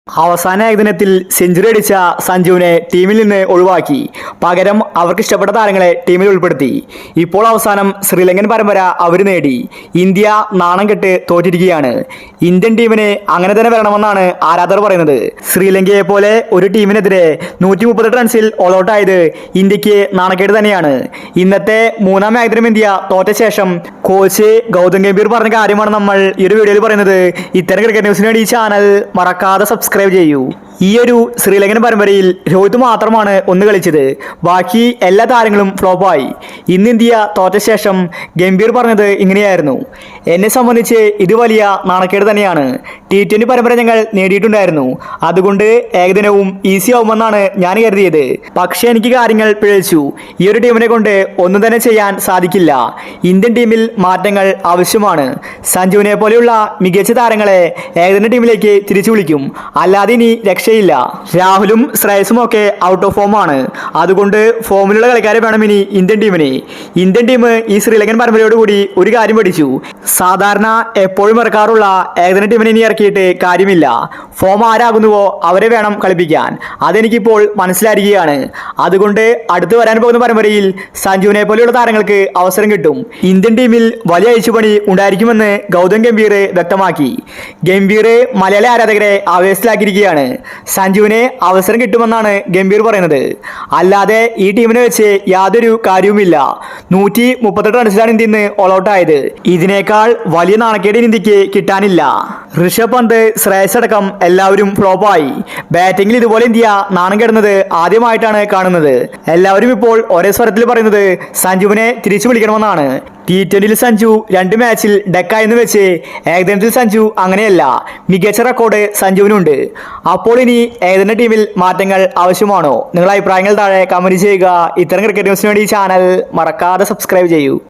അവസാന ഏകദിനത്തിൽ സെഞ്ചുറി അടിച്ച സഞ്ജുവിനെ ടീമിൽ നിന്ന് ഒഴിവാക്കി. പകരം അവർക്ക് ഇഷ്ടപ്പെട്ട താരങ്ങളെ ടീമിൽ ഉൾപ്പെടുത്തി. ഇപ്പോൾ അവസാനം ശ്രീലങ്കൻ പരമ്പര അവർ നേടി. ഇന്ത്യ നാണം കെട്ട് തോറ്റിരിക്കുകയാണ്. ഇന്ത്യൻ ടീമിന് അങ്ങനെ തന്നെ വരണമെന്നാണ് ആരാധകർ പറയുന്നത്. ശ്രീലങ്കയെ പോലെ ഒരു ടീമിനെതിരെ 138 റൺസിൽ ഓൾ ഔട്ട് ആയത് ഇന്ത്യക്ക് നാണക്കേട് തന്നെയാണ്. ഇന്നത്തെ മൂന്നാം ഏകദിനം ഇന്ത്യ തോറ്റ ശേഷം കോച്ച് ഗൗതം ഗംഭീർ പറഞ്ഞ കാര്യമാണ് നമ്മൾ ഈ ഒരു വീഡിയോയിൽ പറയുന്നത്. ഇത്തരം ക്രിക്കറ്റ് ന്യൂസിന് വേണ്ടി ഈ ചാനൽ മറക്കാതെ സബ്സ്ക്രൈബ് ചെയ്യൂ. ഈ ഒരു ശ്രീലങ്കൻ പരമ്പരയിൽ രോഹിത് മാത്രമാണ് ഒന്ന് കളിച്ചത്. ബാക്കി എല്ലാ താരങ്ങളും ഫ്ലോപ്പായി. ഇന്ന് ഇന്ത്യ തോറ്റ ശേഷം ഗംഭീർ പറഞ്ഞത് ഇങ്ങനെയായിരുന്നു: എന്നെ സംബന്ധിച്ച് ഇത് വലിയ നാണക്കേട് തന്നെയാണ്. T20 പരമ്പര ഞങ്ങൾ നേടിയിട്ടുണ്ടായിരുന്നു. അതുകൊണ്ട് ഏകദിനവും ഈസി ആവുമെന്നാണ് ഞാൻ കരുതിയത്. പക്ഷേ എനിക്ക് കാര്യങ്ങൾ പിഴച്ചു. ഈ ഒരു ടീമിനെ കൊണ്ട് ഒന്നും തന്നെ ചെയ്യാൻ സാധിക്കില്ല. ഇന്ത്യൻ ടീമിൽ മാറ്റങ്ങൾ ആവശ്യമാണ്. സഞ്ജുവിനെ പോലെയുള്ള മികച്ച താരങ്ങളെ ഏകദിന ടീമിലേക്ക് തിരിച്ചു വിളിക്കും. അല്ലാതെ ഇനി രക്ഷയില്ല. രാഹുലും ശ്രേയസും ഒക്കെ ഔട്ട് ഓഫ് ഫോം ആണ്. അതുകൊണ്ട് ഫോമിലുള്ള കളിക്കാരെ വേണം ഇനി ഇന്ത്യൻ ടീമിന്. ഇന്ത്യൻ ടീം ഈ ശ്രീലങ്കൻ പരമ്പരയോടുകൂടി ഒരു കാര്യം പഠിച്ചു: സാധാരണ എപ്പോഴും ഇറക്കാറുള്ള ഏകദിന ടീമിനെ ഇനി ഇറക്കിയിട്ട് കാര്യമില്ല. ഫോം ആരാകുന്നുവോ അവരെ വേണം കളിപ്പിക്കാൻ. അതെനിക്കിപ്പോൾ മനസ്സിലായിരിക്കുകയാണ്. അതുകൊണ്ട് അടുത്ത് വരാൻ പോകുന്ന പരമ്പരയിൽ സഞ്ജുവിനെ പോലെയുള്ള താരങ്ങൾക്ക് അവസരം കിട്ടും. ഇന്ത്യൻ ടീമിൽ വലിയ അഴിച്ചുപണി ഉണ്ടായിരിക്കുമെന്ന് ഗൗതം ഗംഭീർ വ്യക്തമാക്കി. ഗംഭീർ മലയാളി ആരാധകരെ ആവേശത്തിലാക്കിയിരിക്കുകയാണ്. സഞ്ജുവിന് അവസരം കിട്ടുമെന്നാണ് ഗംഭീർ പറയുന്നത്. അല്ലാതെ ഈ ടീമിനെ വെച്ച് യാതൊരു കാര്യവുമില്ല. 138 റൺസിലാണ് ഇന്ത്യ ഇന്ന് ഓൾ ഔട്ട് ആയത്. ഇതിനേക്കാൾ വലിയ നാണക്കേട് ഇന്ത്യക്ക് കിട്ടാനില്ല. ഋഷഭ് പന്ത്, ശ്രേയസ് അടക്കം എല്ലാവരും ഫ്ലോപ്പായി. ബാറ്റിംഗിൽ ഇതുപോലെ ഇന്ത്യ നാണം കെടുന്നത് ആദ്യമായിട്ടാണ് കാണുന്നത്. എല്ലാവരും ഇപ്പോൾ ഒരേ സ്വരത്തിൽ പറയുന്നത് സഞ്ജുവിനെ തിരിച്ചു വിളിക്കണമെന്നാണ്. T20 സഞ്ജു 2 മാച്ചിൽ ഡെക്കായെന്ന് വെച്ച് ഏകദിനത്തിൽ സഞ്ജു അങ്ങനെയല്ല. മികച്ച റെക്കോർഡ് സഞ്ജുവിനുണ്ട്. അപ്പോൾ ഇനി ഏകദിന ടീമിൽ മാറ്റങ്ങൾ ആവശ്യമാണോ? നിങ്ങളുടെ അഭിപ്രായങ്ങൾ താഴെ കമന്റ് ചെയ്യുക. ഇത്തരം ക്രിക്കറ്റ് ന്യൂസിന് വേണ്ടി ഈ ചാനൽ മറക്കാതെ സബ്സ്ക്രൈബ് ചെയ്യൂ.